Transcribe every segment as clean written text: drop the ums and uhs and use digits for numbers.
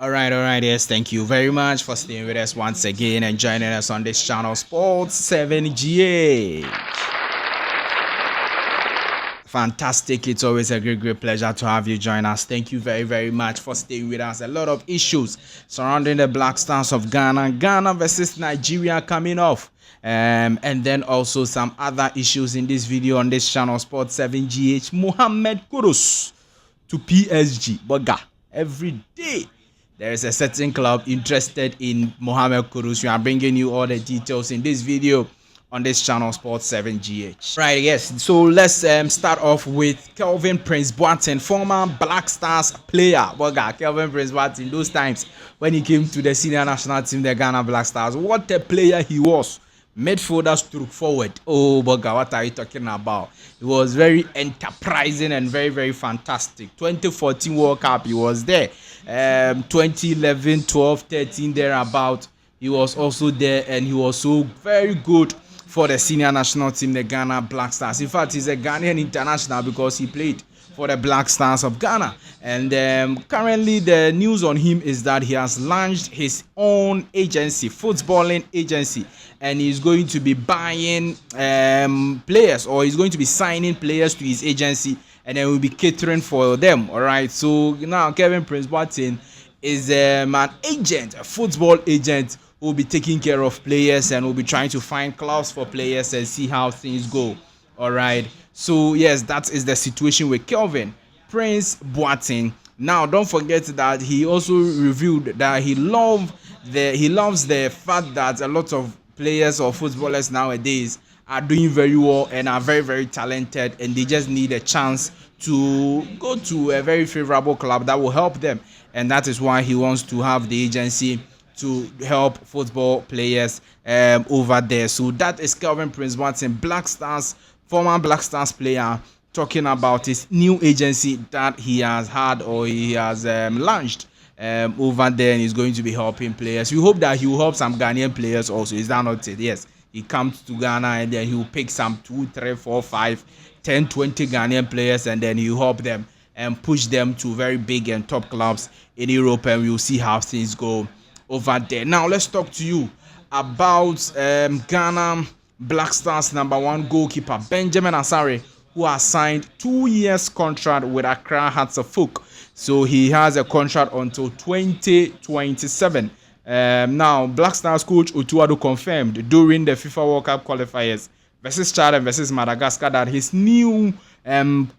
All right, yes, thank you very much for staying with us once again and joining us on this channel, Sports 7GH. Fantastic. It's always a great pleasure to have you join us. Thank you very much for staying with us. A lot of issues surrounding the Black Stars of Ghana versus Nigeria coming off. And then also some other issues in this video on this channel, Sports 7GH. Mohammed Kudus to PSG. Boga. Every day there is a certain club interested in Mohammed Kudus. We are bringing you all the details in this video on this channel, Sports 7GH. Right, yes. So let's start off with Kelvin Prince Boateng, former Black Stars player. Boga, Kelvin Prince Boateng, those times when he came to the senior national team, the Ghana Black Stars, what a player he was. Midfielder stroke forward. Oh, Boga, what are you talking about? He was very enterprising and very fantastic. 2014 World Cup, he was there. 2011, 12, 13, thereabout, he was also there, and he was so very good for the senior national team, the Ghana Black Stars. In fact, he's a Ghanaian international because he played for the Black Stars of Ghana. And currently, the news on him is that he has launched his own agency, footballing agency, and he's going to be buying players, or he's going to be signing players to his agency, and then we'll be catering for them. All right. So now, Kelvin Prince Boateng is an agent, a football agent, who will be taking care of players and will be trying to find clubs for players and see how things go. All right. So yes, that is the situation with Kelvin Prince Boateng. Now, don't forget that he also revealed that he loves the fact that a lot of players or footballers nowadays are doing very well and are very talented, and they just need a chance to go to a very favorable club that will help them, and that is why he wants to have the agency to help football players over there. So that is Kelvin Prince Boateng, Black Stars, former Black Stars player, talking about his new agency that he has had, or he has launched over there, and he's going to be helping players. We hope that he will help some Ghanaian players also. Is that not it? Yes. He comes to Ghana and then he will pick some 2, 3, 4, 5, 10, 20 Ghanaian players, and then he will help them and push them to very big and top clubs in Europe, and we will see how things go over there. Now let's talk to you about Ghana Black Stars #1 goalkeeper Benjamin Asare, who has signed 2 years contract with Accra Hearts of Oak. So he has a contract until 2027. Now, Black Stars coach Otuado confirmed during the FIFA World Cup qualifiers versus Chad and versus Madagascar that his new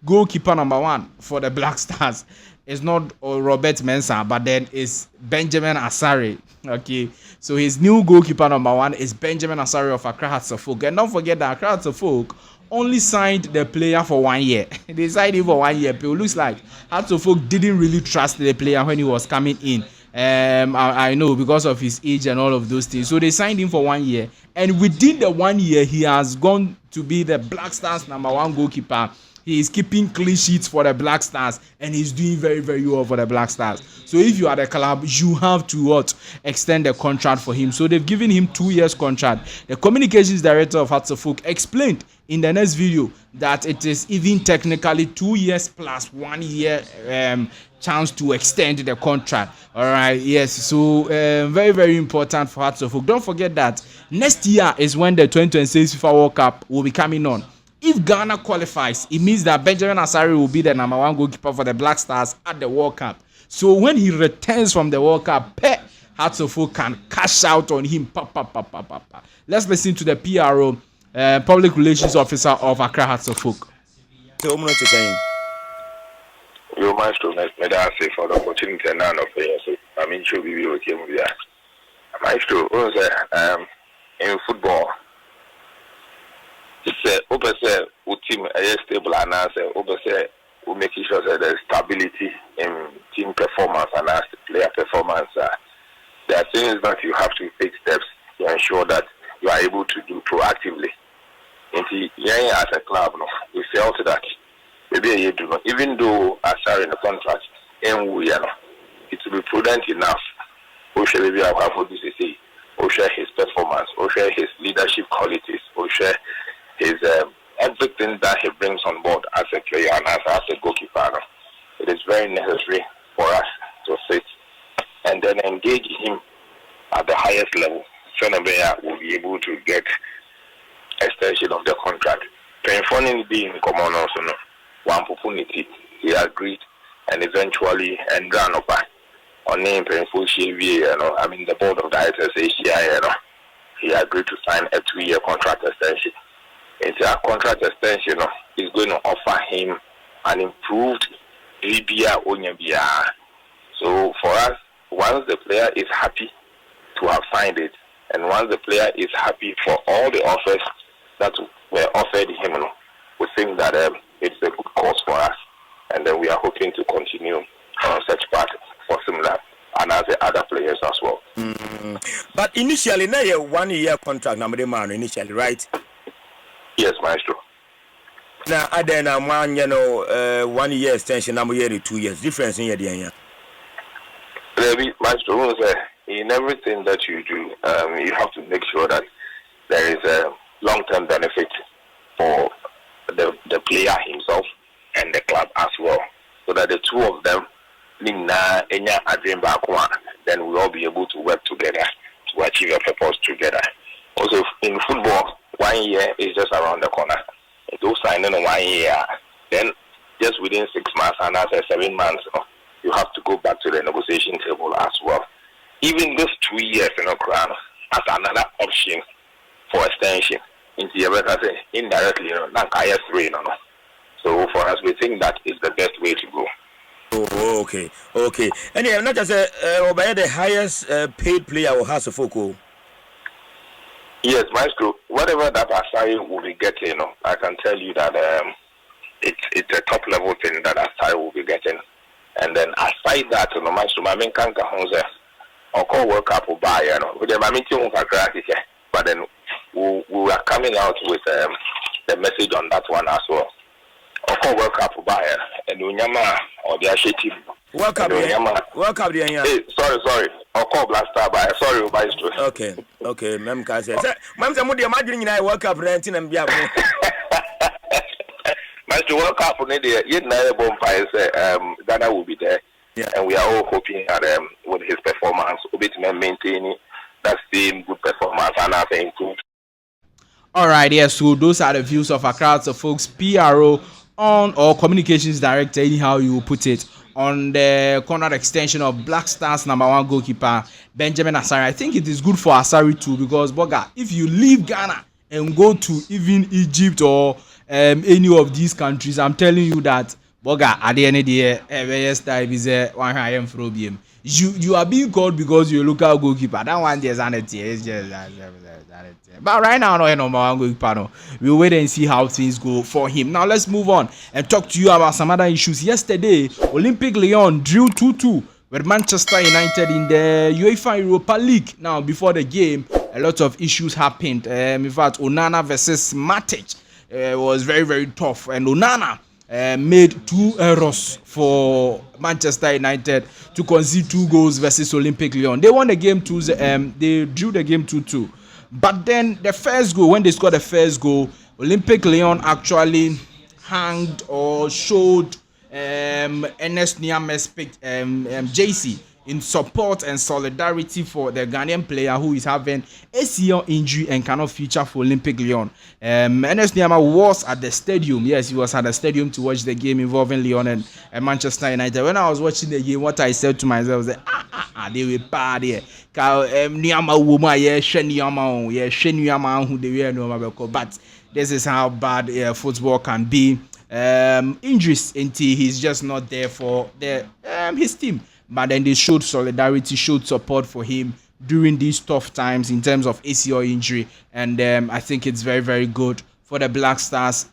goalkeeper #1 for the Black Stars is not Robert Mensah, but then is Benjamin Asare. Okay, so his new goalkeeper #1 is Benjamin Asare of Accra Hearts of Oak. And don't forget that Accra Hearts of Oak only signed the player for 1 year. They signed him for 1 year. But it looks like Hearts of Oak didn't really trust the player when he was coming in. I know, because of his age and all of those things. So they signed him for 1 year, and within the 1 year, he has gone to be the Black Stars #1 goalkeeper. He is keeping clean sheets for the Black Stars, and he's doing very well for the Black Stars. So if you are the club, you have to extend the contract for him. So they've given him 2 years contract. The communications director of Hearts of Oak explained in the next video that it is even technically 2 years plus 1 year chance to extend the contract. All right, yes. So very important for Hearts of Oak. Don't forget that next year is when the 2026 FIFA World Cup will be coming on. If Ghana qualifies, it means that Benjamin Asare will be the #1 goalkeeper for the Black Stars at the World Cup. So when he returns from the World Cup, Hearts of Oak can cash out on him. Let's listen to the PRO, Public Relations Officer of Accra Hearts of Oak. So, you must say for the opportunity and none of it. I mean, should be with him. Maestro, in football, it's a team stable, and we make sure that there's stability in team performance and as player performance. There are things that you have to take steps to ensure that you are able to do proactively. As a club, we felt that maybe you do not, even though Asare in the contract, it will be prudent enough. We share maybe our say, we share his performance, we share his leadership qualities, we share his everything that he brings on board as a player and as a goalkeeper. It is very necessary for us to sit and highest level. Senegal will be able to get extension of the contract. Penfoning being common also no one opportunity. He agreed and eventually and ran up on name I mean the board of directors ACI, he agreed to sign a 2-year contract extension. It's a contract extension is going to offer him an improved ABA Onyabia. So for us, once the player is happy to have signed it, and once the player is happy for all the offers that were offered him, we think that it's a good cause for us, and then we are hoping to continue on such path for similar and as the other players as well. But initially, now you 1-year contract, initially, right? Yes, Maestro. Now, I then 1-year extension, 2 years difference in your Maestro, in everything that you do, you have to make sure that there is a long-term benefit for the player himself and the club as well, so that the two of them then we'll all be able to work together to achieve a purpose together. Also, in football, 1 year is just around the corner. Those signing 1 year, then just within 6 months and after 7 months, you have to go back to the negotiation table as well. Even those 2 years, crown as another option for extension into your indirectly, not IS3, So for us, we think that is the best way to go. Oh, okay. And yeah, not just the highest paid player or has a focal. Yes, Maestro. Whatever that Asare will be getting, I can tell you that it's a top level thing that Asare will be getting. And then aside that, Maestro, my main canker or call World Cup or buy, with the Mamiti but then we are coming out with the message on that one as well. Or call World Cup or buy, and Nuamah or the Ashe team. World Cup, Hey, sorry. Or call blackstars buy. Sorry, Maestro. Okay, Mem Kaze. Mem Samudi, imagine I World Cup renting and be up. Maestro, World Cup on the yet another bonfire. Ghana will be there, and we are all hoping that with his performance, we'll be maintaining that same good performance and have improved. All right, yes. So those are the views of Accra so folks, PRO on or communications director, anyhow you will put it, on the contract extension of Black Stars #1 goalkeeper Benjamin Asare. I think it is good for Asare too, because Boga, if you leave Ghana and go to even Egypt or any of these countries, I'm telling you that Boga at the end of the year, every time is one high end problem. You are being called because you're a local goalkeeper. That one there's sanity. It's just but right now, no goalkeeper. No. We'll wait and see how things go for him. Now let's move on and talk to you about some other issues. Yesterday, Olympic Lyon drew 2-2 with Manchester United in the UEFA Europa League. Now, before the game, a lot of issues happened. In fact, Onana versus Matic was very, very tough, and Onana made 2 errors for Manchester United to concede 2 goals versus Olympic Lyon. They won the game they drew the game 2-2. But then the first goal, when they scored the first goal, Olympic Lyon actually hanged or showed Ernest Niameh's JC in support and solidarity for the Ghanaian player who is having ACL injury and cannot feature for Olympic Lyon. Ernest Nuamah was at the stadium. Yes, he was at the stadium to watch the game involving Lyon and Manchester United. When I was watching the game, what I said to myself was, they were bad here. Nuamah woman, Nuamah who they were no, but this is how bad football can be. Injuries until he's just not there for his team. But then they showed solidarity, showed support for him during these tough times in terms of ACL injury. And I think it's very, very good for the Black Stars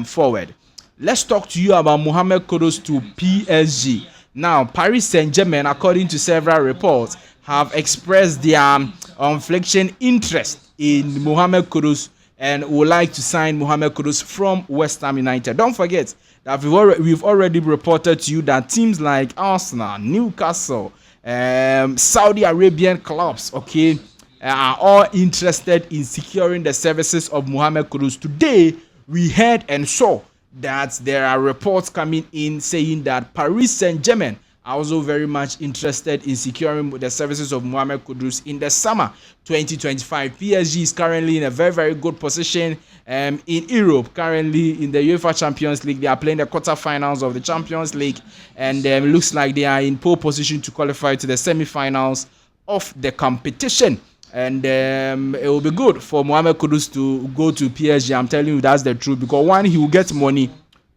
forward. Let's talk to you about Mohammed Kudus to PSG. Now, Paris St Germain, according to several reports, have expressed their unflinching interest in Mohammed Kudus and would like to sign Mohammed Kudus from West Ham United. Don't forget that we've already reported to you that teams like Arsenal, Newcastle, Saudi Arabian clubs, are all interested in securing the services of Mohammed Kudus. Today, we heard and saw that there are reports coming in saying that Paris St Germain are also very much interested in securing the services of Mohammed Kudus in the summer 2025. PSG is currently in a very, very good position in Europe. Currently in the UEFA Champions League, they are playing the quarterfinals of the Champions League, and looks like they are in pole position to qualify to the semi-finals of the competition. And it will be good for Mohammed Kudus to go to PSG. I'm telling you, that's the truth. Because one, he will get money.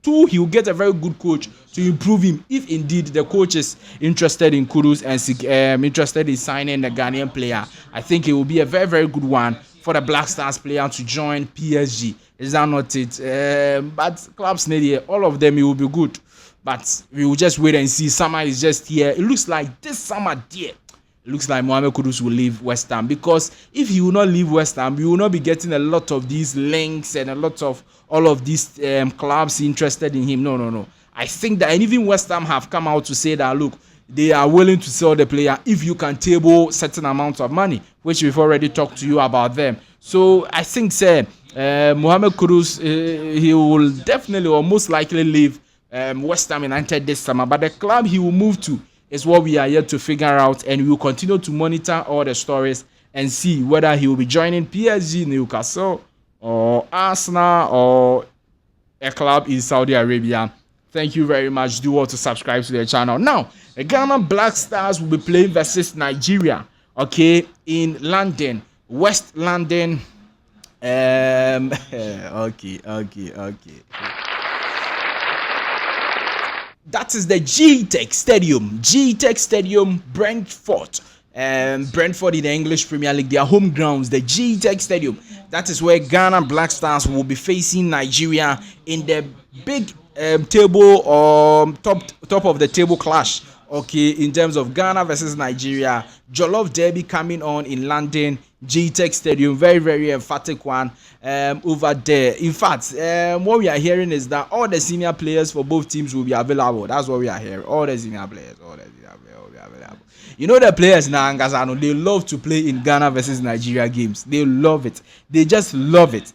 Two, he will get a very good coach to improve him. If indeed the coach is interested in Kudus and interested in signing the Ghanaian player, I think it will be a very, very good one for the Black Stars player to join PSG. Is that not it? But clubs need it. All of them, it will be good. But we will just wait and see. Summer is just here. It looks like this summer, dear. It looks like Mohammed Kudus will leave West Ham, because if he will not leave West Ham, we will not be getting a lot of these links and a lot of all of these clubs interested in him. No. I think that, and even West Ham have come out to say that, look, they are willing to sell the player if you can table certain amounts of money, which we've already talked to you about them. So I think, Mohammed Kudus, he will definitely or most likely leave West Ham United this summer, but the club he will move to is what we are yet to figure out, and we will continue to monitor all the stories and see whether he will be joining PSG, Newcastle, or Arsenal, or a club in Saudi Arabia. Thank you very much. Do well to subscribe to the channel. Now, the Ghana Black Stars will be playing versus Nigeria, okay, in London, West London. Okay. That is the G-Tech Stadium, Brentford. Brentford in the English Premier League, their home grounds, the G-Tech Stadium. That is where Ghana Black Stars will be facing Nigeria in the big table or top of the table clash. Okay, in terms of Ghana versus Nigeria, Jollof Derby coming on in London, G-Tech Stadium, very, very emphatic one over there. In fact, what we are hearing is that all the senior players for both teams will be available. That's what we are hearing. All the senior players will be available. You know the players now, Ngazano, they love to play in Ghana versus Nigeria games. They love it. They just love it.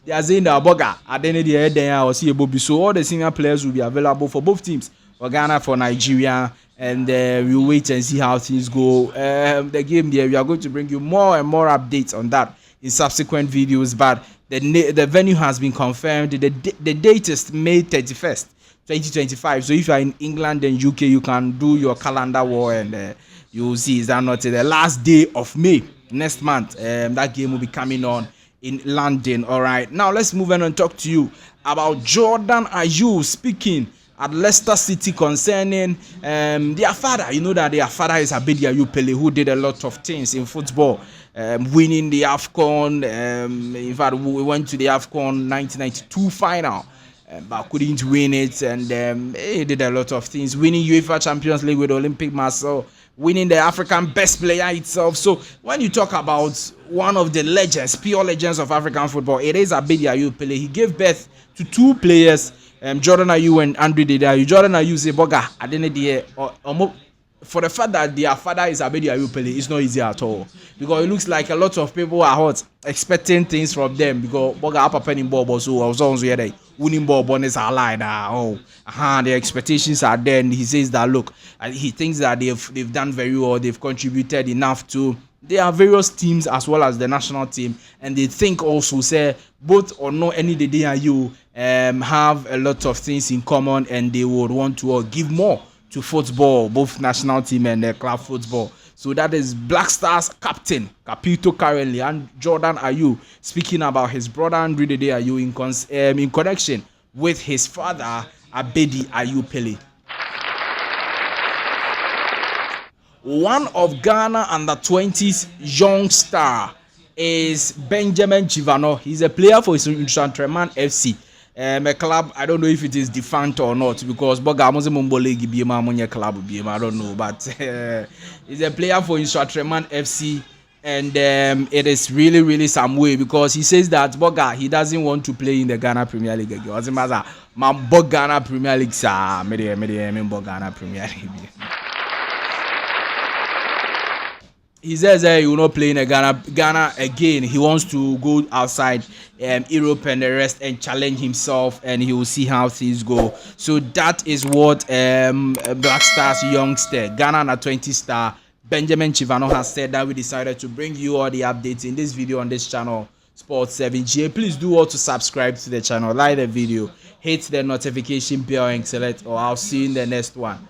They are saying that Boga, at the end of the day, or see a Bobby. So all the senior players will be available for both teams. For Ghana, for Nigeria, and we'll wait and see how things go. The game there, we are going to bring you more and more updates on that in subsequent videos. But the venue has been confirmed. The date is May 31st, 2025. So if you are in England and UK, you can do your calendar war, and you will see, is that not the last day of May next month? That game will be coming on in London. All right, now let's move on and talk to you about Jordan Ayew speaking at Leicester City concerning their father. You know that their father is Abedi Ayew Pele, who did a lot of things in football, winning the AFCON. In fact, we went to the AFCON 1992 final, but couldn't win it, and he did a lot of things, winning UEFA Champions League with Olympic Marseille, winning the African Best Player itself. So when you talk about one of the legends, pure legends of African football, it is Abedi Ayew Pele. He gave birth to two players, Jordan Ayew and Andre Dede Ayew. Jordan Ayew say boga adenedie for the fact that their father is Abedi Ayew Pele, it's not easy at all, because it looks like a lot of people are hot expecting things from them, because boga apa penning ball so also here winning ball bonus are like the expectations are there, and he says that look, he thinks that they've done very well, they've contributed enough to their various teams as well as the national team, and they think also say both or no any Dede Ayew have a lot of things in common, and they would want to give more to football, both national team and club football. So that is Black Stars captain Capito currently, and Jordan Ayew speaking about his brother Andre Dede Ayew in connection with his father Abedi Ayew Pele. One of Ghana under-20s young star is Benjamin Tsivanyo. He's a player for St FC. A club, I don't know if it is defunct or not, because Boga Mumbolegi Bima Munya club Bima, I don't know, but he's a player for St FC, and it is really, really some way, because he says that Boga, he doesn't want to play in the Ghana Premier League again. Doesn't matter, man, Ghana Premier League, sir, Ghana Premier League. he says he will not play in Ghana again. He wants to go outside Europe and the rest and challenge himself, and he will see how things go. So that is what Black Stars youngster, Ghana under 20 star Benjamin Tsivanyo has said, that we decided to bring you all the updates in this video on this channel, Sports 7GA. Please do all to subscribe to the channel, like the video, hit the notification bell and select, or I'll see you in the next one.